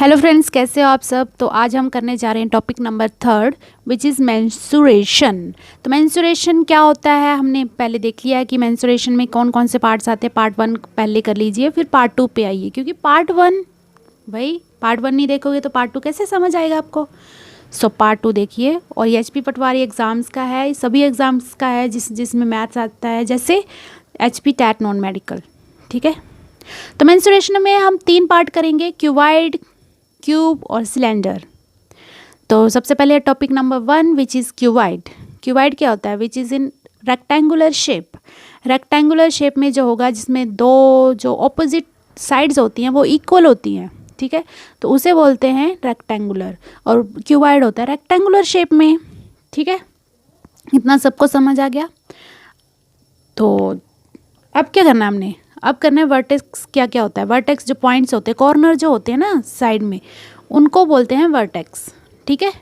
Hello friends, कैसे हो आप सब। तो आज हम करने जा रहे हैं topic number 3 which is menstruation. तो मेंस्ट्रुएशन क्या होता है हमने पहले देख लिया है कि मेंस्ट्रुएशन में कौन कौन से पार्ट्स आते हैं। पार्ट 1 पहले कर लीजिए, फिर पार्ट 2 पे आइए, क्योंकि पार्ट 1 नहीं देखोगे तो पार्ट 2 कैसे समझ आएगा आपको। सो पार्ट 2 देखिए। और ये HP पटवारी एग्ज़ाम्स का है, सभी एग्ज़ाम्स का है जिसमें मैथ्स आता है, जैसे HP टैट नॉन मेडिकल। ठीक है, तो मेंस्ट्रुएशन में हम 3 पार्ट करेंगे, क्यूबॉइड, क्यूब और सिलेंडर। तो सबसे पहले topic number 1 which is cuboid. Cuboid क्या होता है? Which is in rectangular shape. Rectangular shape में जो होगा, जिसमें दो जो ऑपोजिट साइड्स होती हैं वो इक्वल होती हैं। ठीक है, तो उसे बोलते हैं रेक्टेंगुलर, और क्यूबॉइड होता है रेक्टेंगुलर शेप में। ठीक है, इतना सबको समझ आ गया। तो अब क्या करना है हमने? अब करना है वर्टेक्स। क्या क्या होता है वर्टेक्स? जो पॉइंट्स होते हैं, कॉर्नर जो होते हैं ना साइड में, उनको बोलते हैं वर्टेक्स। ठीक है,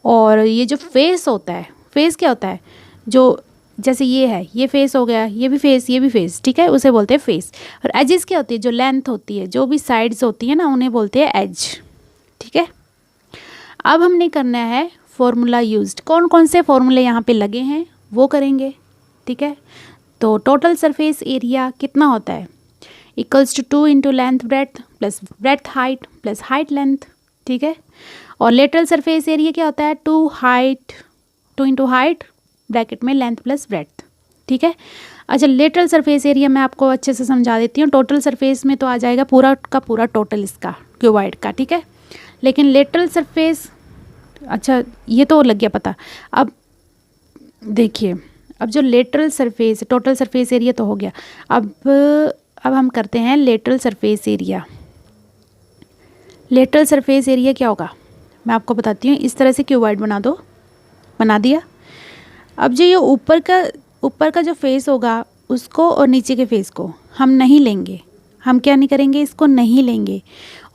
और ये जो फेस होता है, फेस क्या होता है? जो जैसे ये है, ये फेस हो गया, ये भी फेस, ये भी फेस। ठीक है, उसे बोलते हैं फेस। और एजेस क्या होती है? जो लेंथ होती है, जो भी साइड्स होती है ना, उन्हें बोलते हैं एज। ठीक है, अब हमने करना है फॉर्मूला यूज्ड। कौन कौन से फॉर्मूले यहाँ पे लगे हैं वो करेंगे। ठीक है, तो टोटल सरफेस एरिया कितना होता है? Equals to 2 into length breadth plus breadth height plus height length. ठीक है, और लेटरल सरफेस एरिया क्या होता है? 2 इंटू हाइट ब्रैकेट में लेंथ प्लस ब्रेथ। ठीक है, अच्छा लेटरल सरफेस एरिया मैं आपको अच्छे से समझा देती हूँ। टोटल सरफेस में तो आ जाएगा पूरा का पूरा टोटल इसका क्यूबॉइड का। ठीक है, लेकिन लेटरल सरफेस, अच्छा ये तो लग गया पता। अब देखिए, अब जो lateral surface, total surface area तो हो गया। अब हम करते हैं lateral surface area. Lateral surface area क्या होगा मैं आपको बताती हूँ। इस तरह से क्यूबॉइड बना दिया। अब जो ये ऊपर का जो फेस होगा, उसको और नीचे के फेस को हम नहीं लेंगे। हम क्या नहीं करेंगे? इसको नहीं लेंगे।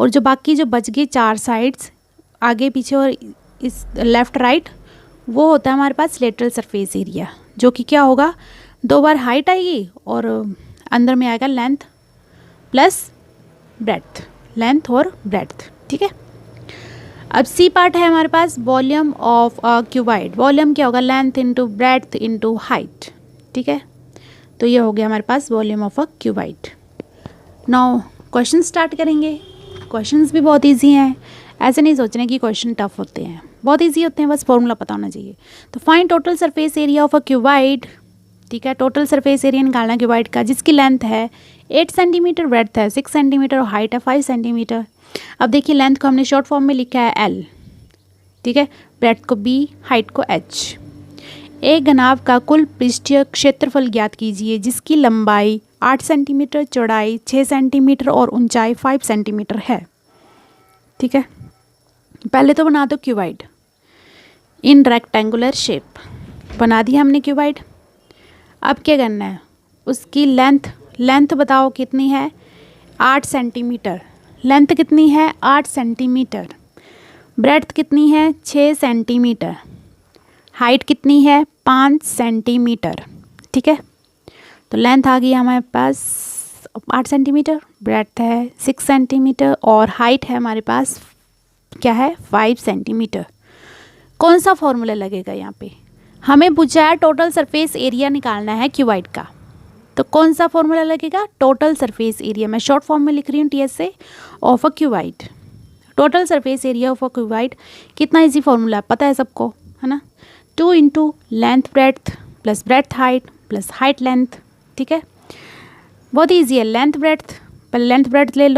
और जो बाकी जो बच गए 4 साइड्स, आगे पीछे और इस लेफ़्ट राइट, वो होता है हमारे पास लेटरल सरफेस एरिया, जो कि क्या होगा? 2 बार हाइट आएगी और अंदर में आएगा लेंथ प्लस ब्रेड्थ, लेंथ और ब्रेड्थ। ठीक है, अब सी पार्ट है हमारे पास volume of a cuboid. Volume क्या होगा? Length into breadth into height. ठीक है, तो ये हो गया हमारे पास volume of a cuboid. Now question start करेंगे। क्वेश्चंस भी बहुत ईजी हैं, ऐसे नहीं सोचने कि क्वेश्चन टफ होते हैं, बहुत ईजी होते हैं, बस फॉर्मूला पता होना चाहिए। तो find total surface area of a cuboid. ठीक है, टोटल सरफेस एरिया निकालना क्यूबॉइड का, जिसकी लेंथ है 8 सेंटीमीटर, ब्रेड्थ है 6 सेंटीमीटर और हाइट है 5 सेंटीमीटर। अब देखिए, लेंथ को हमने शॉर्ट फॉर्म में लिखा है L। ठीक है, ब्रेड्थ को B, हाइट को H। एक घनाभ का कुल पृष्ठीय क्षेत्रफल ज्ञात कीजिए, जिसकी लंबाई 8 सेंटीमीटर, चौड़ाई 6 सेंटीमीटर और ऊंचाई 5 सेंटीमीटर है। ठीक है, पहले तो बना दो क्यूबॉइड इन रेक्टेंगुलर शेप। बना दिया हमने क्यूबॉइड। अब क्या करना है? उसकी लेंथ बताओ कितनी है? 8 सेंटीमीटर। लेंथ कितनी है? 8 सेंटीमीटर। ब्रेड्थ कितनी है? 6 सेंटीमीटर। हाइट कितनी है? 5 सेंटीमीटर। ठीक है, तो लेंथ आ गई हमारे पास 8 सेंटीमीटर, ब्रेड्थ है 6 सेंटीमीटर और हाइट है हमारे पास क्या है? 5 सेंटीमीटर। कौन सा फॉर्मूला लगेगा यहाँ पे? हमें पूछा है टोटल सरफेस एरिया निकालना है क्यूबॉइड का, तो कौन सा फॉर्मूला लगेगा? टोटल सरफेस एरिया, मैं शॉर्ट फॉर्म में लिख रही हूँ TS से, of a cuboid. Total surface area of a cuboid कितना इजी फॉर्मूला पता है सबको, है ना? 2 into length breadth plus breadth height plus height length. ठीक है, बहुत ईजी है। लेंथ ब्रेड्थ, पहले लेंथ ब्रेड्थ ले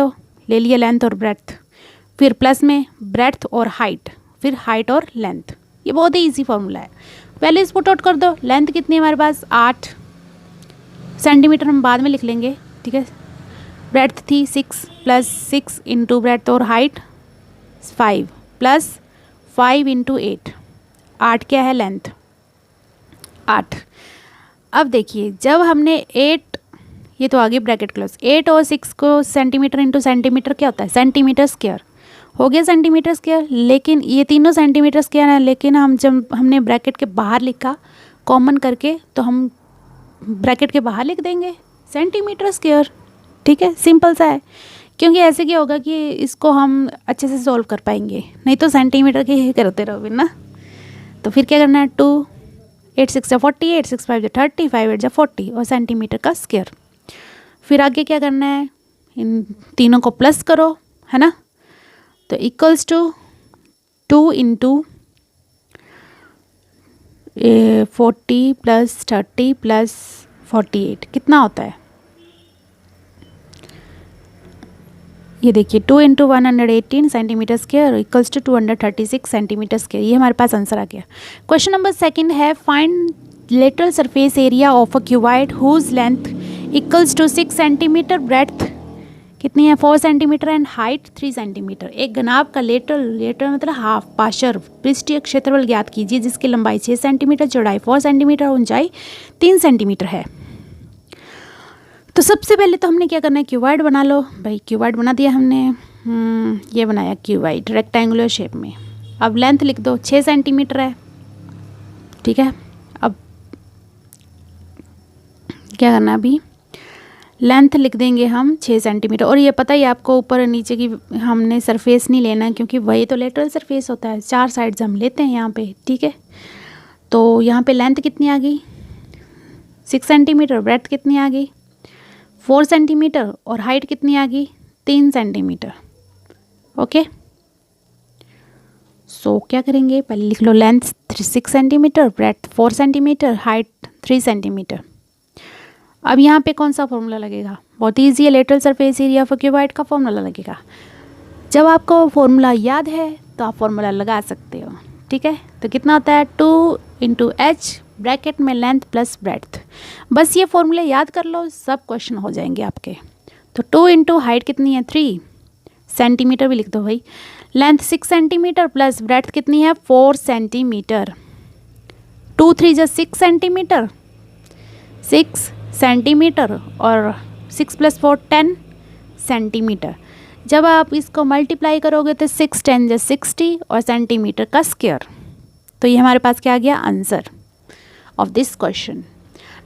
लिए लेंथ और ब्रेड्थ, फिर प्लस में ब्रेड्थ और हाइट, फिर हाइट और लेंथ। ये बहुत ही ईजी फॉर्मूला है। पहले इस पुट आउट कर दो। लेंथ कितनी है हमारे पास? 8 सेंटीमीटर, हम बाद में लिख लेंगे। ठीक है, ब्रेड्थ थी 6 प्लस 6 इंटू ब्रेड्थ और हाइट 5 प्लस 5 इंटू 8। 8 क्या है? लेंथ 8। अब देखिए, जब हमने 8, ये तो आगे ब्रैकेट क्लोज, 8 और 6 को सेंटीमीटर इंटू सेंटीमीटर क्या होता है? सेंटीमीटर स्क्वायर हो गया, सेंटीमीटर स्क्वायर। लेकिन ये तीनों सेंटीमीटर स्क्वायर है, लेकिन जब हमने ब्रैकेट के बाहर लिखा कॉमन करके, तो हम ब्रैकेट के बाहर लिख देंगे सेंटीमीटर स्क्वायर। ठीक है, सिंपल सा है। क्योंकि ऐसे क्या होगा कि इसको हम अच्छे से सॉल्व कर पाएंगे, नहीं तो सेंटीमीटर के ही करते रहोगे ना। तो फिर क्या करना है, 2, 8 6 जा 40, 8 6 5 जा 30, 5 8 जा 40 और सेंटीमीटर का स्क्वायर। फिर आगे क्या करना है, इन तीनों को प्लस करो, है ना। तो equals to 2 into 40 plus 30 plus 48 कितना होता है, ये देखिए 2 into 118 centimetre square equals to 236 centimetre square. ये हमारे पास आंसर आ गया। क्वेश्चन नंबर सेकंड है, find lateral surface area of a cuboid whose length equals to 6 centimetre, breadth कितनी है 4 सेंटीमीटर एंड हाइट 3 सेंटीमीटर। एक घनाभ का लेटरल मतलब हाफ पार्श्व पृष्ठीय क्षेत्रफल ज्ञात कीजिए जिसकी लंबाई 6 सेंटीमीटर, चौड़ाई 4 सेंटीमीटर और ऊंचाई 3 सेंटीमीटर है। तो सबसे पहले तो हमने क्या करना है, क्यूबॉइड बना लो भाई। क्यूबॉइड बना दिया हमने, ये बनाया क्यूबॉइड रेक्टेंगुलर शेप में। अब लेंथ लिख दो, 6 सेंटीमीटर है, ठीक है। अब क्या करना है, अभी लेंथ लिख देंगे हम 6 सेंटीमीटर। और ये पता ही आपको ऊपर और नीचे की हमने सरफेस नहीं लेना है क्योंकि वही तो लेटरल सरफेस होता है, 4 साइड्स हम लेते हैं यहाँ पे, ठीक है। तो यहाँ पे लेंथ कितनी आ गई 6 सेंटीमीटर, ब्रेड्थ कितनी आ गई 4 सेंटीमीटर और हाइट कितनी आ गई 3 सेंटीमीटर। ओके, सो क्या करेंगे, पहले लिख लो length 6 centimetre, breadth 4 centimetre, height 3 centimetre. अब यहाँ पे कौन सा फॉर्मूला लगेगा, बहुत ईजी है, lateral surface area of cuboid का फॉर्मूला लगेगा। जब आपको फॉर्मूला याद है तो आप फॉर्मूला लगा सकते हो, ठीक है। तो कितना होता है 2 इंटू एच ब्रैकेट में लेंथ प्लस ब्रेड्थ। बस ये फॉर्मूले याद कर लो, सब क्वेश्चन हो जाएंगे आपके। तो 2 इंटू हाइट कितनी है 3 सेंटीमीटर भी लिख दो भाई, लेंथ 6 सेंटीमीटर प्लस ब्रेड्थ कितनी है 4 सेंटीमीटर। 2 3 जा 6 सेंटीमीटर, 6 सेंटीमीटर और 6 प्लस 4 10 सेंटीमीटर। जब आप इसको मल्टीप्लाई करोगे तो 6 10 जा 60 और सेंटीमीटर का स्क्वायर। तो ये हमारे पास क्या आ गया answer of this question.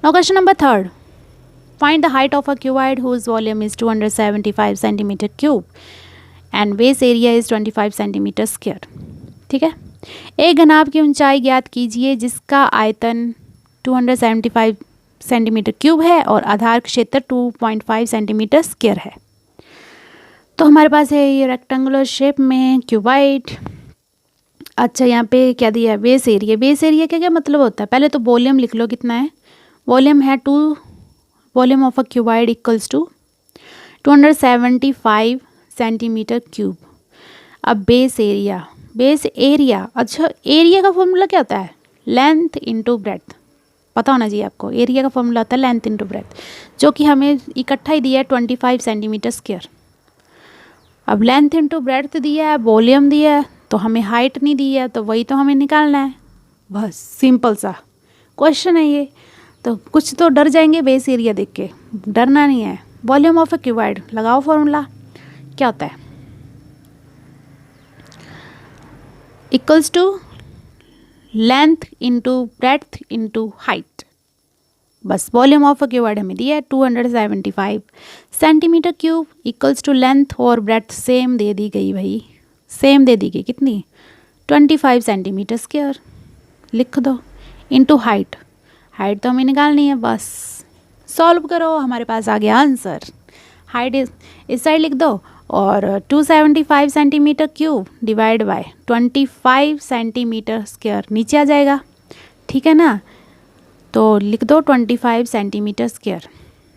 Now question number 3. Find the height of a cuboid whose volume is 275 centimeter cube and base area is 25 centimeter square. ठीक है, एक घनाभ की ऊंचाई ज्ञात कीजिए जिसका आयतन 275 सेंटीमीटर क्यूब है और आधार क्षेत्र 2.5 सेंटीमीटर स्क्वायर है। तो हमारे पास है ये रेक्टेंगुलर शेप में क्यूबॉइड। अच्छा, यहाँ पे क्या दिया है बेस एरिया। बेस एरिया क्या क्या मतलब होता है, पहले तो वॉल्यूम लिख लो कितना है, वॉल्यूम है 2, volume of a cuboid equals to 275 centimetre cube. अब बेस एरिया, अच्छा एरिया का फॉर्मूला क्या होता है, लेंथ इंटू ब्रेड्थ, पता होना चाहिए आपको। एरिया का फॉर्मूला होता है लेंथ इंटू ब्रेड्थ, जो कि हमें इकट्ठा ही दिया है 25 सेंटीमीटर स्क्वायर। अब लेंथ इंटू ब्रेड्थ दिया है, वॉल्यूम दिया है, तो हमें हाइट नहीं दी है, तो वही तो हमें निकालना है। बस सिंपल सा क्वेश्चन है ये। तो कुछ तो डर जाएंगे बेस एरिया देख के, डरना नहीं है। वॉल्यूम ऑफ अ क्यूबॉइड लगाओ फॉर्मूला, क्या होता है equals to length into breadth into height. बस वॉल्यूम ऑफ अ क्यूबॉइड हमें दिया है 275 centimetre cube equals to length और ब्रेड्थ सेम दे दी गई भाई, सेम दे दी गई कितनी 25 सेंटीमीटर स्क्वायर लिख दो, इनटू हाइट तो हमें निकालनी है। बस सॉल्व करो, हमारे पास आ गया आंसर। हाइट इस साइड लिख दो और 275 centimetre cube divide by 25 centimetre square नीचे आ जाएगा, ठीक है ना। तो लिख दो 25 सेंटीमीटर स्क्वायर।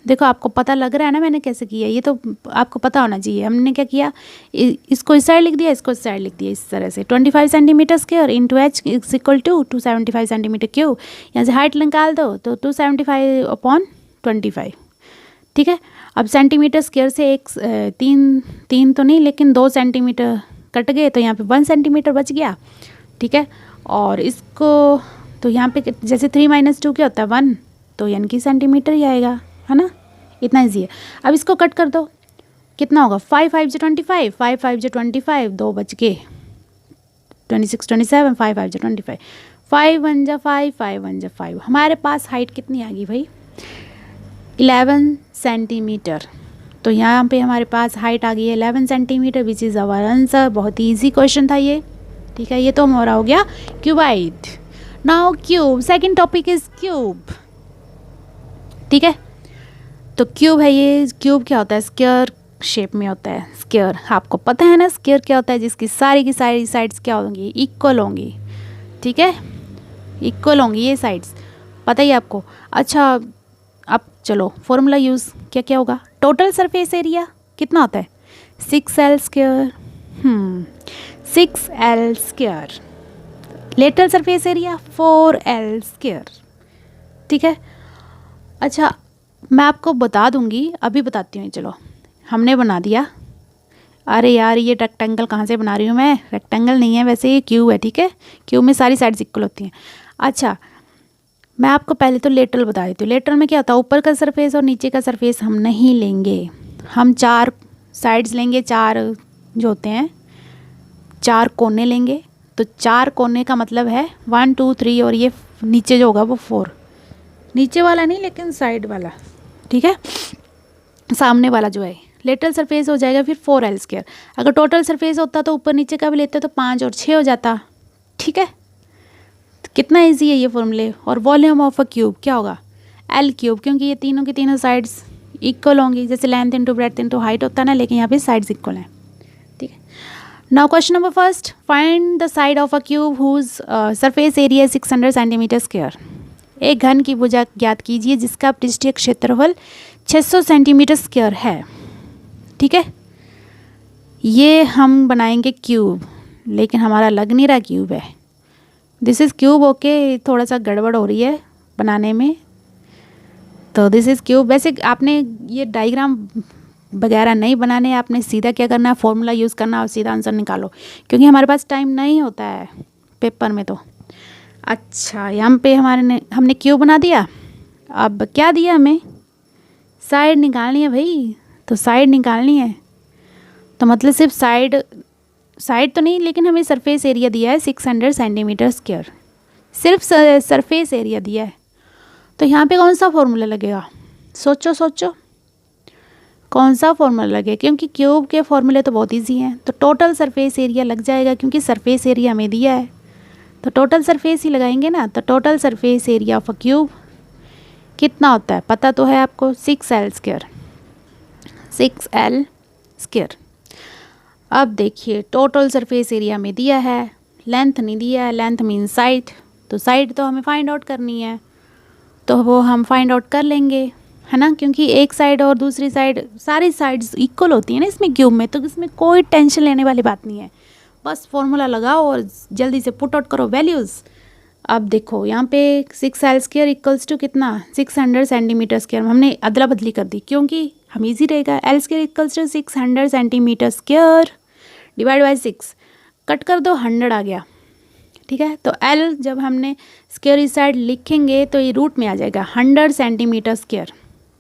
देखो आपको पता लग रहा है ना मैंने कैसे किया, ये तो आपको पता होना चाहिए। हमने क्या किया, इसको इस साइड लिख दिया, इसको इस साइड लिख दिया, इस तरह से 25 centimetre square into H is equal to 275 centimetre cube. यहाँ से हाइट निकाल दो तो 275 अपॉन 25, ठीक है। अब सेंटीमीटर स्क्वायर से एक तीन तो नहीं लेकिन 2 सेंटीमीटर कट गए, तो यहाँ पे 1 सेंटीमीटर बच गया, ठीक है। और इसको तो यहाँ पे जैसे 3 - 2 क्या होता है 1, तो यानी कि सेंटीमीटर ही आएगा, है ना, इतना इजी है। अब इसको कट कर दो, कितना होगा 5 5 जा 25, 5 5 जा 25, 2 बच गए 26 27, 5 5 जा 25, 5 1 जा 5, 5 1 जा 5। हमारे पास हाइट कितनी आ गई भाई 11 सेंटीमीटर, तो यहाँ पे हमारे पास हाइट आ गई है 11 centimetre, which is our answer. बहुत ही ईजी क्वेश्चन था ये, ठीक है। ये तो हमारा हो गया cuboid. Now cube, second topic is cube, ठीक है। तो क्यूब है ये। क्यूब क्या होता है? स्क्वायर शेप में होता है। स्क्वायर आपको पता है ना, स्क्वायर क्या होता है? जिसकी सारी की सारी साइड्स क्या होंगी? इक्वल होंगी, ठीक है, इक्वल होंगी ये साइड्स, पता ही आपको। अच्छा, अब चलो फॉर्मूला यूज़ क्या क्या होगा। टोटल सरफेस एरिया कितना होता है? 6L square, 6L square. Lateral surface area 4L square, ठीक है। अच्छा, मैं आपको बता दूंगी, अभी बताती हूँ। चलो, हमने बना दिया। अरे यार, ये रेक्टेंगल कहाँ से बना रही हूँ मैं? रेक्टेंगल नहीं है वैसे, ये क्यूब है, ठीक है। क्यूब में सारी साइड्स इक्वल होती हैं। अच्छा, मैं आपको पहले तो लेटरल बता देती हूँ। लेटरल में क्या होता है? ऊपर का सरफेस और नीचे का सरफेस हम नहीं लेंगे, हम 4 साइड्स लेंगे, 4 जो होते हैं 4 कोने लेंगे। तो 4 कोने का मतलब है 1 2 3, और ये नीचे जो होगा वो 4, नीचे वाला नहीं लेकिन साइड वाला, ठीक है, सामने वाला जो है। लेटरल सरफेस हो जाएगा फिर 4L स्क्वायर। अगर टोटल सरफेस होता तो ऊपर नीचे का भी लेते तो 5 और 6 हो जाता, ठीक है। कितना इजी है ये फॉर्मूले। और वॉल्यूम ऑफ अ क्यूब क्या होगा? L क्यूब, क्योंकि ये तीनों की तीनों साइड्स इक्वल होंगी, जैसे length into breadth into height होता है ना, लेकिन यहाँ पे साइड्स इक्वल हैं, ठीक है। Now question number first, find the side of a cube whose surface area 600 centimetre square. एक घन की भुजा ज्ञात कीजिए जिसका पृष्ठीय क्षेत्रफल 600 सेंटीमीटर स्क्वायर है, ठीक है। ये हम बनाएंगे क्यूब, लेकिन हमारा लग नहीं रहा क्यूब है। दिस इज़ क्यूब, ओके, थोड़ा सा गड़बड़ हो रही है बनाने में। तो दिस इज़ क्यूब। वैसे आपने ये डायग्राम वगैरह नहीं बनाने, आपने सीधा क्या करना है, फॉर्मूला यूज़ करना और सीधा आंसर निकालो, क्योंकि हमारे पास टाइम नहीं होता है पेपर में तो। अच्छा, यहाँ पे हमने क्यूब बना दिया। अब क्या दिया हमें? साइड निकालनी है भाई। तो साइड निकालनी है, तो मतलब सिर्फ साइड तो नहीं, लेकिन हमें सरफेस एरिया दिया है 600 सेंटीमीटर स्क्वायर, सिर्फ सरफेस एरिया दिया है। तो यहाँ पे कौन सा फॉर्मूला लगेगा? सोचो सोचो, कौन सा फॉर्मूला लगे, क्योंकि क्यूब के फॉर्मूले तो बहुत इजी हैं। तो टोटल सरफेस एरिया लग जाएगा, क्योंकि सरफेस एरिया हमें दिया है, तो टोटल सरफेस ही लगाएंगे ना। तो total surface area of a cube कितना होता है? पता तो है आपको, 6L स्क्वायर, 6L स्क्वायर। अब देखिए, टोटल सरफेस एरिया में दिया है, लेंथ नहीं दिया है, लेंथ मीन साइड। तो साइड तो हमें फाइंड आउट करनी है, तो वो हम फाइंड आउट कर लेंगे, है ना, क्योंकि एक साइड और दूसरी साइड, सारी साइड्स इक्वल होती हैं ना इसमें क्यूब में, तो इसमें कोई टेंशन लेने वाली बात नहीं है। बस फॉर्मूला लगाओ और जल्दी से पुट आउट करो वैल्यूज़। अब देखो यहाँ पे 6L स्क्वायर इक्वल्स टू कितना? 600 सेंटीमीटर स्क्वायर। हमने अदला बदली कर दी, क्योंकि हम इजी रहेगा। L square equals to 600 centimetre square divide by 6, cut कर दो, 100 आ गया, ठीक है। तो L जब हमने स्क्वायर इस साइड लिखेंगे तो ये रूट में आ जाएगा 100 सेंटीमीटर स्क्वायर,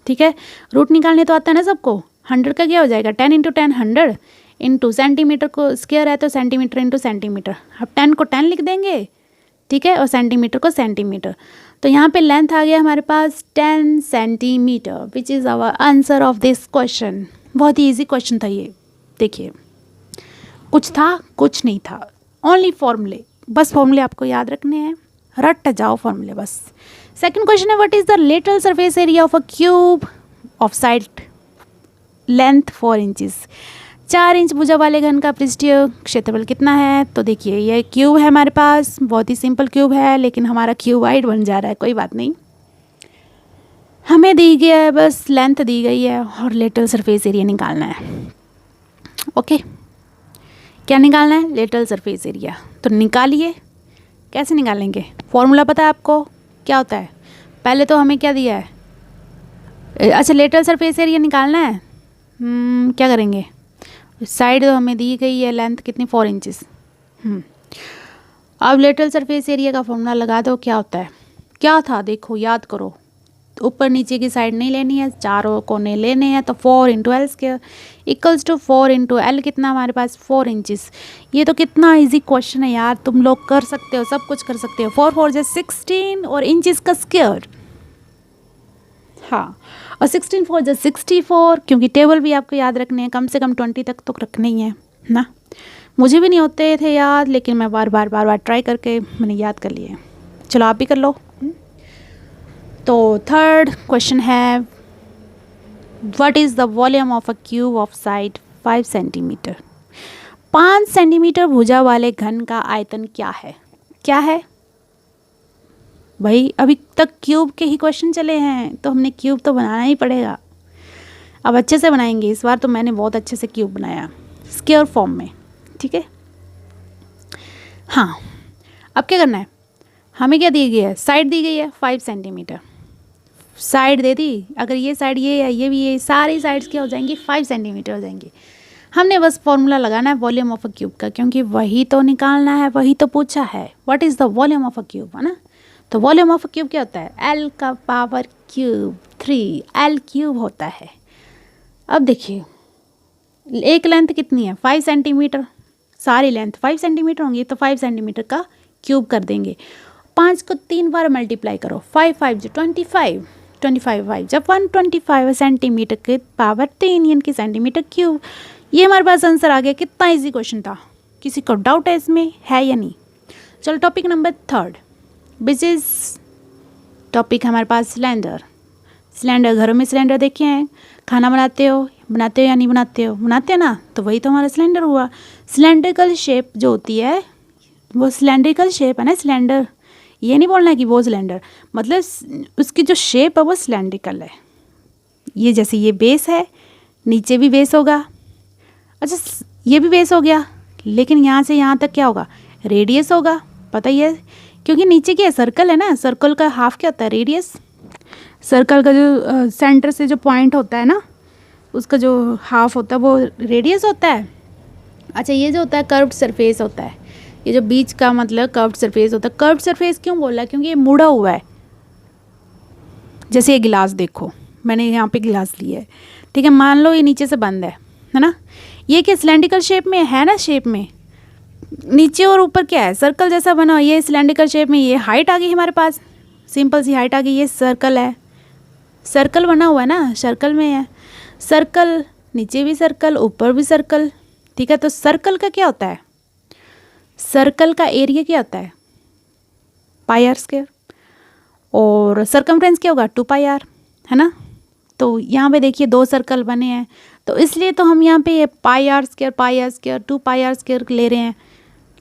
ठीक है। रूट निकालने तो आता है ना सबको। 100 का क्या हो जाएगा? 10 इंटू 10 100 इंटू सेंटीमीटर को स्क्वायर है तो सेंटीमीटर इंटू सेंटीमीटर। अब 10 को 10 लिख देंगे, ठीक है, और सेंटीमीटर को सेंटीमीटर। तो यहाँ पे लेंथ आ गया हमारे पास 10 centimetre, which is our answer of this question. बहुत ही ईजी क्वेश्चन था ये। देखिए, कुछ था कुछ नहीं था, ओनली फॉर्मूले, बस फॉर्मूले आपको याद रखने हैं, रट जाओ फॉर्मूले बस। सेकंड क्वेश्चन है, what is the lateral surface area of a cube of side length 4 inches. 4 inch भुजा वाले घन का पृष्ठीय क्षेत्रफल कितना है? तो देखिए, ये क्यूब है हमारे पास, बहुत ही सिंपल क्यूब है, लेकिन हमारा क्यूबाइड बन जा रहा है, कोई बात नहीं। हमें दी गया है, बस लेंथ दी गई है और लेटरल सरफेस एरिया निकालना है। ओके, क्या निकालना है? Lateral surface area. तो निकालिए, कैसे निकालेंगे? फॉर्मूला पता है आपको क्या होता है? पहले तो हमें क्या दिया है? अच्छा, लेटरल सरफेस एरिया निकालना है। क्या करेंगे? साइड तो हमें दी गई है, लेंथ कितनी? 4 इंचेस। अब लेटरल सरफेस एरिया का फॉर्मूला लगा दो। क्या होता है? क्या था? देखो, याद करो, ऊपर नीचे की साइड नहीं लेनी है, चारों कोने लेने हैं। तो 4 into L square equals to 4 into L, कितना हमारे पास? 4 इंचेस। ये तो कितना इजी क्वेश्चन है यार, तुम लोग कर सकते हो, सब कुछ कर सकते हो। 4 4 16 और इंचेस का स्क्वायर। हाँ, और 16 4 जो 64, क्योंकि टेबल भी आपको याद रखने हैं, कम से कम 20 तक तो रखने ही है ना। मुझे भी नहीं होते थे याद, लेकिन मैं बार बार ट्राई करके मैंने याद कर लिए। चलो आप भी कर लो। तो थर्ड क्वेश्चन है, what is the volume of a cube of side 5 centimetre. 5 centimetre भुजा वाले घन का आयतन क्या है? क्या है भाई? अभी तक क्यूब के ही क्वेश्चन चले हैं, तो हमने क्यूब तो बनाना ही पड़ेगा। अब अच्छे से बनाएंगे, इस बार तो मैंने बहुत अच्छे से क्यूब बनाया स्क्वायर फॉर्म में, ठीक है। हाँ, अब क्या करना है, हमें क्या दी गई है, साइड दी गई है 5 सेंटीमीटर, साइड दे दी। अगर ये साइड ये है, ये भी ये, सारी साइड्स क्या हो जाएंगी, 5 सेंटीमीटर हो जाएंगी। हमने बस फॉर्मूला लगाना है वॉल्यूम ऑफ अ क्यूब का, क्योंकि वही तो निकालना है, वही तो पूछा है, what is the volume of a cube, है ना। तो वॉल्यूम ऑफ अ क्यूब क्या होता है, एल का पावर क्यूब 3, एल क्यूब होता है। अब देखिए, एक लेंथ कितनी है, 5 सेंटीमीटर, सारी लेंथ 5 सेंटीमीटर होंगी, तो 5 सेंटीमीटर का क्यूब कर देंगे। 5 को 3 बार मल्टीप्लाई करो, 5 5 जो 25, 25 5 जब 125 सेंटीमीटर के पावर 3 यानी कि सेंटीमीटर क्यूब। ये हमारे पास आंसर आ गया। कितना इजी क्वेश्चन था, किसी को डाउट है इसमें, है या नहीं। चलो topic number 3, which is topic हमारे पास सिलेंडर। सिलेंडर, घरों में सिलेंडर देखे हैं, खाना बनाते हो या नहीं बनाते हो, बनाते हैं ना, तो वही तो हमारा सिलेंडर हुआ। सिलेंड्रिकल शेप जो होती है वो सिलेंड्रिकल शेप है ना, सिलेंडर, ये नहीं बोलना है कि वो सिलेंडर, मतलब उसकी जो शेप है वो सिलेंड्रिकल है। ये जैसे ये बेस है, नीचे भी बेस होगा, अच्छा ये भी बेस हो गया, लेकिन यहाँ से यहाँ तक क्या होगा, रेडियस होगा, पता ही है, क्योंकि नीचे क्या है, सर्कल है ना, सर्कल का हाफ क्या होता है, रेडियस। सर्कल का जो सेंटर से जो पॉइंट होता है ना, उसका जो हाफ होता है वो रेडियस होता है। अच्छा, ये जो होता है कर्व्ड सरफेस होता है, ये जो बीच का मतलब कर्व्ड सरफेस होता है। कर्व्ड सरफेस क्यों बोला, क्योंकि ये मुड़ा हुआ है। जैसे ये गिलास देखो, मैंने यहाँ पे गिलास लिया है, ठीक है, मान लो ये नीचे से बंद है ना, ये क्या सिलेंड्रिकल शेप में है ना, शेप में नीचे और ऊपर क्या है, सर्कल जैसा बना, ये सिलेंड्रिकल शेप में, ये हाइट आ गई हमारे पास, सिंपल सी हाइट आ गई। ये सर्कल है, सर्कल बना हुआ है ना, सर्कल में है, सर्कल नीचे भी सर्कल, ऊपर भी सर्कल, ठीक है। तो सर्कल का क्या होता है, सर्कल का एरिया क्या होता है, पाई आर स्क्वायर, और सर्कमफ्रेंस क्या होगा, 2 पाई आर, है ना। तो यहाँ पे देखिए 2 सर्कल बने हैं, तो इसलिए तो हम यहाँ पे ये pi are square 2 pi are square ले रहे हैं,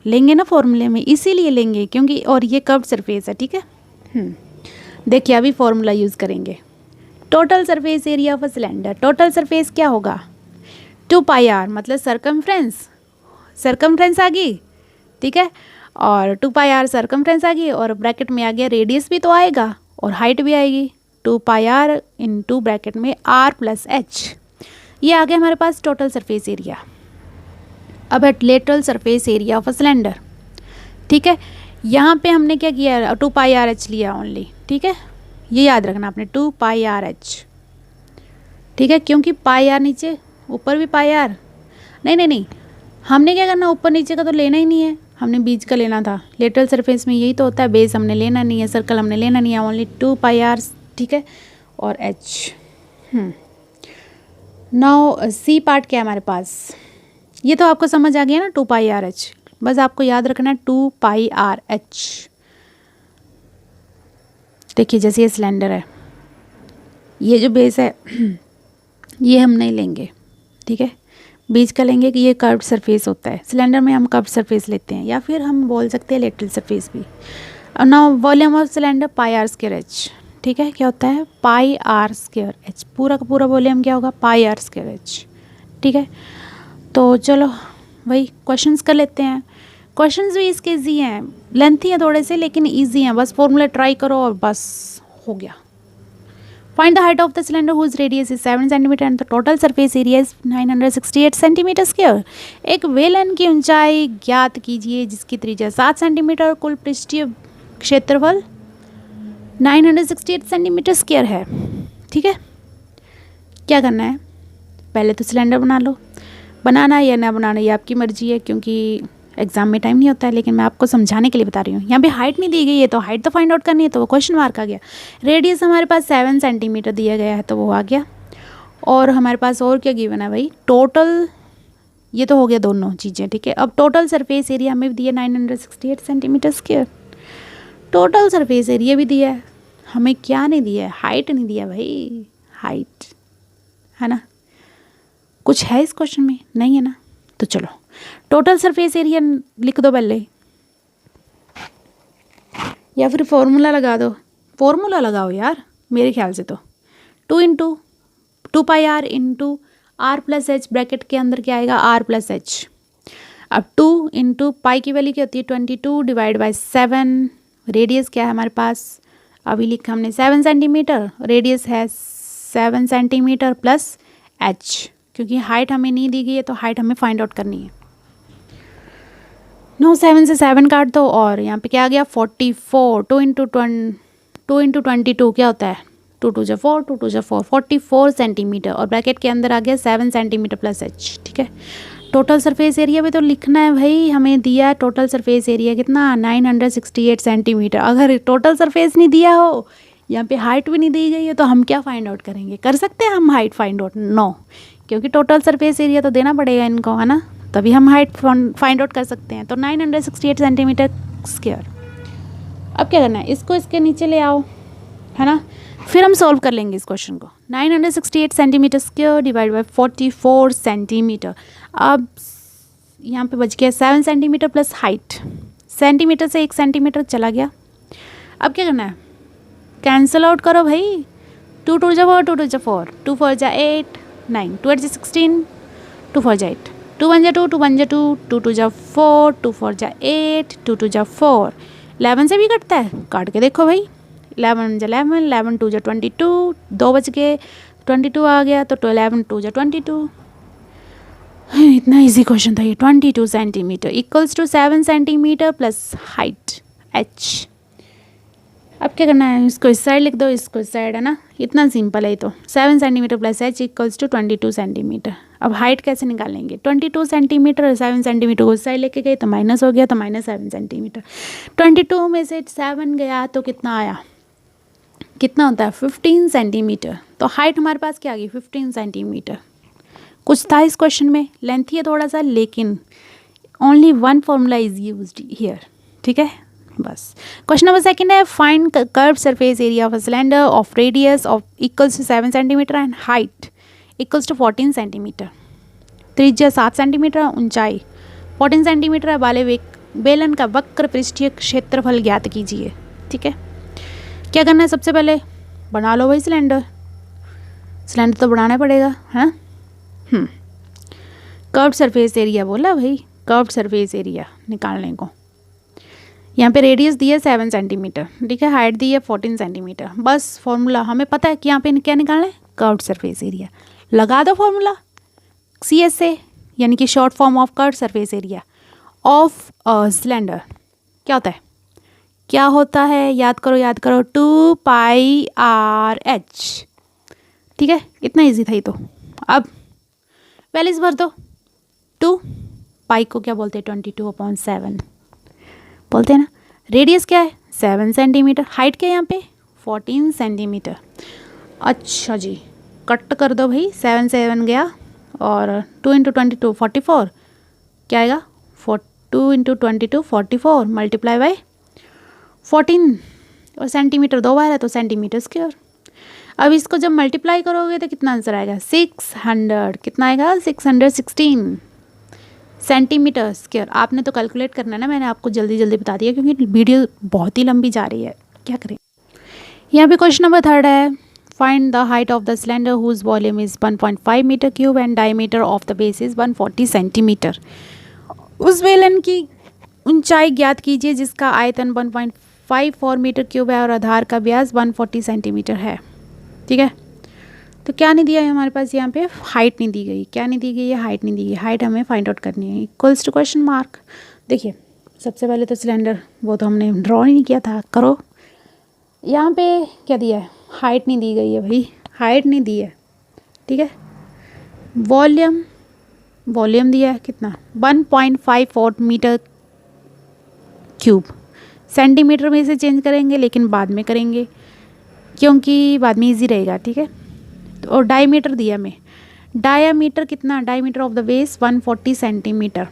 लेंगे ना फॉर्मूले में, इसीलिए लेंगे क्योंकि, और ये कर्व्ड सरफेस है, ठीक है। देखिए अभी फॉर्मूला यूज़ करेंगे, total surface area of a cylinder. Total surface क्या होगा, 2 पाई आर, मतलब सर्कमफ्रेंस आ गई, ठीक है, और 2 पाई आर सर्कमफ्रेंस आ गई, और ब्रैकेट में आ गया रेडियस भी तो आएगा और हाइट भी आएगी, 2 पाई आर इंटू ब्रैकेट में r प्लस h। ये आ गया हमारे पास टोटल सरफेस एरिया। अब है lateral surface area of a cylinder, ठीक है। यहाँ पे हमने क्या किया, 2 पाई आर एच लिया ओनली, ठीक है, ये याद रखना आपने, 2 पाई आर एच, ठीक है, क्योंकि पाई आर नीचे, ऊपर भी पाई आर, नहीं, हमने क्या करना, ऊपर नीचे का तो लेना ही नहीं है, हमने बीच का लेना था। लेटरल सरफेस में यही तो होता है, बेस हमने लेना नहीं है, सर्कल हमने लेना नहीं है, ओनली 2 पाई आर, ठीक है, और एच। नाउ सी पार्ट क्या है हमारे पास, ये तो आपको समझ आ गया ना, 2 पाई आर एच, बस आपको याद रखना है 2 पाई आर एच। देखिए जैसे ये सिलेंडर है, ये जो बेस है ये हम नहीं लेंगे, ठीक है, बीच का लेंगे कि ये कर्व्ड सरफेस होता है, सिलेंडर में हम कर्व्ड सरफेस लेते हैं, या फिर हम बोल सकते हैं लेटरल सरफेस भी। और now volume of cylinder pi are square H, ठीक है, क्या होता है, पाई आर स्क्वायर एच, पूरा का पूरा वॉल्यूम क्या होगा, पाई आर स्क्वायर एच, ठीक है। तो चलो वही क्वेश्चंस कर लेते हैं। क्वेश्चंस भी इसके ईजी हैं, लेंथी हैं थोड़े से, लेकिन ईजी हैं, बस फॉर्मूला ट्राई करो और बस हो गया। Find the height of the cylinder whose radius is 7 centimetre and the total surface area is 968 centimetre square. एक वेलन की ऊंचाई ज्ञात कीजिए जिसकी त्रिज्या 7 सेंटीमीटर और कुल पृष्ठीय क्षेत्रफल 968 सेंटीमीटर स्क्वायर है, ठीक है। क्या करना है, पहले तो सिलेंडर बना लो, बनाना या ना बनाना ये आपकी मर्जी है, क्योंकि एग्जाम में टाइम नहीं होता है, लेकिन मैं आपको समझाने के लिए बता रही हूँ। यहाँ पे हाइट नहीं दी गई है तो हाइट तो फाइंड आउट करनी है, तो वो क्वेश्चन मार्क आ गया। रेडियस हमारे पास 7 सेंटीमीटर दिया गया है तो वो आ गया। और हमारे पास और क्या गिवन है भाई, टोटल, ये तो हो गया दोनों चीज़ें, ठीक है। अब टोटल सरफेस एरिया हमें दिया 968 centimetre square. Total surface area भी दिया है, हमें क्या नहीं दिया है, हाइट नहीं दिया भाई, हाइट है ना। कुछ है इस क्वेश्चन में? नहीं है ना। तो चलो टोटल सरफेस एरिया लिख दो पहले, या फिर फॉर्मूला लगा दो। फॉर्मूला लगाओ यार, मेरे ख्याल से तो 2 pi r into r plus h, bracket के अंदर क्या आएगा, आर प्लस एच। अब 2 इंटू पाई की वैल्यू क्या होती है 22 डिवाइड बाई 7। रेडियस क्या है हमारे पास, अभी लिखा हमने 7 सेंटीमीटर, रेडियस है 7 सेंटीमीटर प्लस एच, क्योंकि हाइट हमें नहीं दी गई है तो हाइट हमें फाइंड आउट करनी है। 7 से 7 काट दो और यहाँ पे क्या आ गया 44। 2 इंटू 22 क्या होता है, 2 2 जा 4, 2 2 जा 4, 44 सेंटीमीटर, और ब्रैकेट के अंदर आ गया 7 सेंटीमीटर प्लस एच, ठीक है। टोटल सरफेस एरिया भी तो लिखना है भाई, हमें दिया टोटल सरफेस एरिया कितना 968 सेंटीमीटर। अगर टोटल सरफेस नहीं दिया हो, यहाँ पे हाइट भी नहीं दी गई है, तो हम क्या फाइंड आउट करेंगे? कर सकते हैं हम हाइट फाइंड आउट? नो, क्योंकि टोटल सरफेस एरिया तो देना पड़ेगा इनको, है ना, तभी हम हाइट फाइंड आउट कर सकते हैं। तो 968 सेंटीमीटर स्क्वायर। अब क्या करना है, इसको इसके नीचे ले आओ, है ना, फिर हम सॉल्व कर लेंगे इस क्वेश्चन को। 968 centimetre square divide by 44 centimetre. अब यहाँ पे बच गया 7 सेंटीमीटर प्लस हाइट, सेंटीमीटर से 1 सेंटीमीटर चला गया। अब क्या करना है, कैंसिल आउट करो भाई। 2 2 जा 4, 2 2 जा 4, 2 4 जा 8, 9, 2 8 जा 16, 2 4 जा 8, 2 1 जा 2, 2 1 जा 2, 2 2 जा 4, 2 4 जा 8, 2 2 जा 4। 11 से भी कटता है, काट के देखो भाई। 11 जा 11, 11 2 जा 22, 2 बच गए, 22 आ गया, तो 11 2 जा 22। इतना इजी क्वेश्चन था ये। 22 centimetre equals to 7 centimetre plus height H. अब क्या करना है, इसको इस साइड लिख दो, इसको इस साइड, है ना, इतना सिंपल है। तो 7 centimetre plus H equals to 22 centimetre. अब हाइट कैसे निकालेंगे, 22 सेंटीमीटर, 7 सेंटीमीटर को इस साइड लेके गए तो माइनस हो गया, तो -7 सेंटीमीटर। 22 में से 7 गया तो कितना आया, कितना होता है 15 सेंटीमीटर। तो हाइट हमारे पास क्या आ गई 15 सेंटीमीटर। कुछ था इस क्वेश्चन में, लेंथी है थोड़ा सा, लेकिन only one formula is used here, ठीक है। बस क्वेश्चन नंबर सेकंड है, find curve surface area of a cylinder of radius of equals to 7 centimetre and height equals to 14 centimetre. त्रिज्या 7 सेंटीमीटर, ऊंचाई 14 सेंटीमीटर है। वाले बेलन का वक्र पृष्ठीय क्षेत्रफल ज्ञात कीजिए, ठीक है। क्या करना है, सबसे पहले बना लो भाई सिलेंडर। सिलेंडर तो बनाना पड़ेगा, है ना। कर्व सरफेस एरिया बोला भाई, कर्व सरफेस एरिया निकालने को। यहाँ पे रेडियस दी है 7 सेंटीमीटर, ठीक है, हाइट दी है 14 सेंटीमीटर। बस फॉर्मूला हमें पता है कि यहाँ पे क्या निकालना है, कर्व सरफेस एरिया। लगा दो फॉर्मूला CSA, यानी कि short form of curve surface area of cylinder. क्या होता है, क्या होता है, याद करो 2 पाई आर एच, ठीक है। इतना इजी था ये तो। अब वैल्यूज भर दो। 2 पाई को क्या बोलते हैं 22/7 बोलते हैं ना। रेडियस क्या है 7 सेंटीमीटर, हाइट क्या है यहाँ पे 14 सेंटीमीटर। अच्छा जी, कट कर दो भाई, 7 7 गया, और 2 इंटू 22 44, क्या आएगा 2 इंटू 22 44 मल्टीप्लाई बाई 14, और सेंटीमीटर 2 बार है तो सेंटीमीटर स्क्वायर। अब इसको जब मल्टीप्लाई करोगे तो कितना आंसर आएगा 600, कितना आएगा 616 सेंटीमीटर स्क्वायर। आपने तो कैलकुलेट करना है ना, मैंने आपको जल्दी जल्दी बता दिया क्योंकि वीडियो बहुत ही लंबी जा रही है, क्या करें। यहाँ पे क्वेश्चन नंबर 3 है, find the height of the cylinder whose volume is 1.5 metre cube and diameter of the base is 140 centimetre. उस बेलन की ऊंचाई ज्ञात कीजिए जिसका आयतन 1.54 मीटर क्यूब है और आधार का व्यास 140 सेंटीमीटर है, ठीक है। तो क्या नहीं दिया है हमारे पास, यहाँ पे हाइट नहीं दी गई। क्या नहीं दी गई है, हाइट नहीं दी गई। हाइट हमें फाइंड आउट करनी है, इक्वल्स टू क्वेश्चन मार्क। देखिए सबसे पहले तो सिलेंडर वो तो हमने ड्रॉ नहीं किया था, करो। यहाँ पे क्या दिया है, हाइट नहीं दी गई है भाई, हाइट नहीं दी है, ठीक है। वॉल्यूम वॉल्यूम दिया है कितना 1.54 मीटर क्यूब। सेंटीमीटर में इसे चेंज करेंगे लेकिन बाद में करेंगे क्योंकि बाद में इजी रहेगा, ठीक है। तो और डायमीटर दिया हमें, डायामीटर कितना, डायमीटर ऑफ द वेस 140 सेंटीमीटर।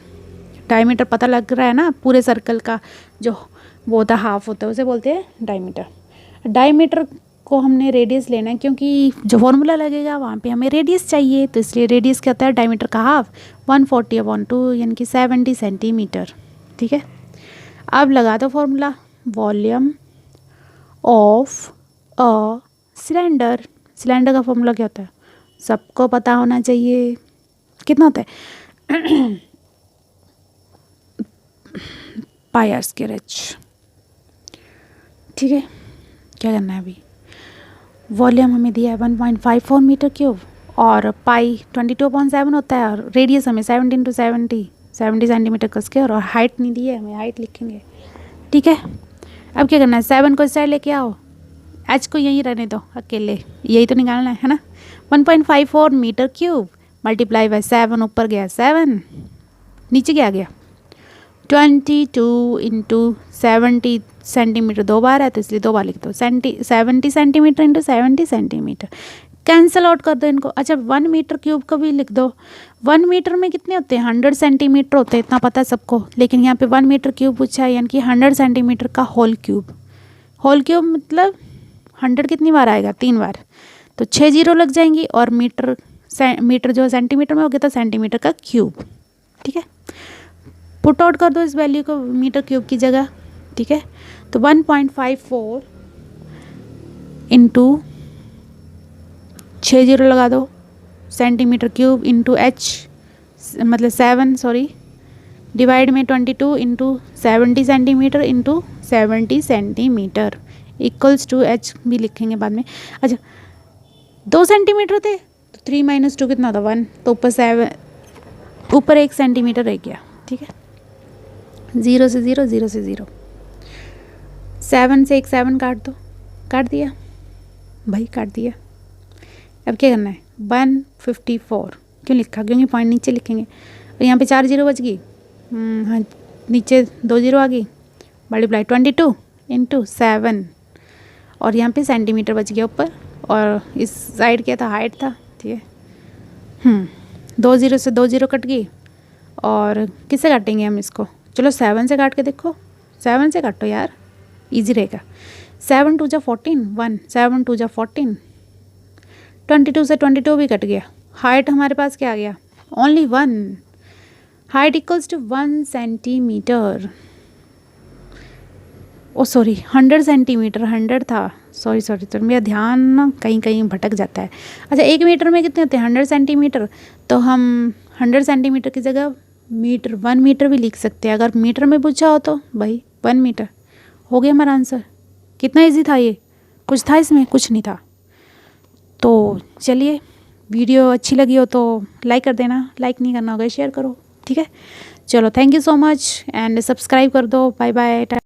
डायमीटर पता लग रहा है ना, पूरे सर्कल का जो वो होता है हाफ होता है उसे बोलते हैं डायमीटर। डायमीटर को हमने रेडियस लेना है क्योंकि जो फॉर्मूला लगेगा वहाँ पे हमें रेडियस चाहिए, तो इसलिए रेडियस क्या होता है डायमीटर का हाफ 140/2 यानी कि 70 सेंटीमीटर, ठीक है। अब लगा दो formula, volume of a cylinder. Cylinder का फॉर्मूला क्या होता है सबको पता होना चाहिए, कितना होता है πr²h, ठीक है। क्या करना है अभी, वॉल्यूम हमें दिया है 1.54 मीटर क्यूब और पाई 22.7 होता है और रेडियस हमें 70 × 70 सेंटीमीटर का स्क्वायर और हाइट नहीं दी है, हमें हाइट लिखेंगे, ठीक है। अब क्या करना है 7 को इस साइड लेके आओ, एच को यहीं रहने दो अकेले, यही तो निकालना है ना। 1.54 मीटर क्यूब मल्टीप्लाई बाय 7, ऊपर गया 7, नीचे क्या गया 22 × 70 सेंटीमीटर, 2 बार है तो इसलिए 2 बार लिख दो। 70 सेंटीमीटर × 70 सेंटीमीटर, कैंसिल आउट कर दो इनको। अच्छा 1 मीटर क्यूब का भी लिख दो। 1 मीटर में कितने होते हैं 100 सेंटीमीटर होते हैं, इतना पता है सबको, लेकिन यहाँ पे 1 मीटर क्यूब पूछा है यानी कि 100 सेंटीमीटर का होल क्यूब। होल क्यूब मतलब 100 कितनी बार आएगा 3 बार, तो 6 जीरो लग जाएंगी और मीटर जो सेंटीमीटर में हो गया तो सेंटीमीटर का क्यूब, ठीक है। पुट आउट कर दो इस वैल्यू को मीटर क्यूब की जगह, ठीक है। तो 1.54 इंटू 6 जीरो लगा दो सेंटीमीटर क्यूब इंटू एच मतलब 7 सॉरी डिवाइड में 22 into 70 centimetre into 70 centimetre equals to H भी लिखेंगे बाद में। अच्छा 2 सेंटीमीटर थे तो 3 - 2 कितना था 1, तो ऊपर 1 सेंटीमीटर रह गया, ठीक है। 0 से 0 0 से 0, 7 से एक 7 काट दो, काट दिया भाई काट दिया। अब क्या करना है 154 क्यों लिखा, क्योंकि पॉइंट नीचे लिखेंगे और यहाँ पे 4 जीरो बच गई, हाँ नीचे 2 जीरो आ गई, मल्टीप्लाई 22 इंटू 7 और यहाँ पे सेंटीमीटर बच गया ऊपर और इस साइड क्या था हाइट था, ठीक है। 2 जीरो से 2 जीरो कट गई और किससे काटेंगे हम इसको, चलो 7 से काट के देखो, 7 से काटो यार इजी रहेगा। 7 × 2 = 14, 1 7 × 2 = 14, 22 से 22 भी कट गया, हाइट हमारे पास क्या आ गया only 1, height equals to 1 centimetre, oh sorry 100 centimetre, 100 था, सॉरी तो मेरा ध्यान ना कहीं कहीं भटक जाता है। अच्छा 1 मीटर में कितने होते हैं 100 सेंटीमीटर, तो हम 100 सेंटीमीटर की जगह 1 मीटर भी लिख सकते हैं, अगर मीटर में पूछा हो तो भाई 1 मीटर हो गया हमारा आंसर। कितना इजी था ये, कुछ था इसमें, कुछ नहीं था। तो चलिए वीडियो अच्छी लगी हो तो लाइक कर देना, लाइक नहीं करना होगा शेयर करो, ठीक है। चलो thank you so much and subscribe कर दो, बाय बाय।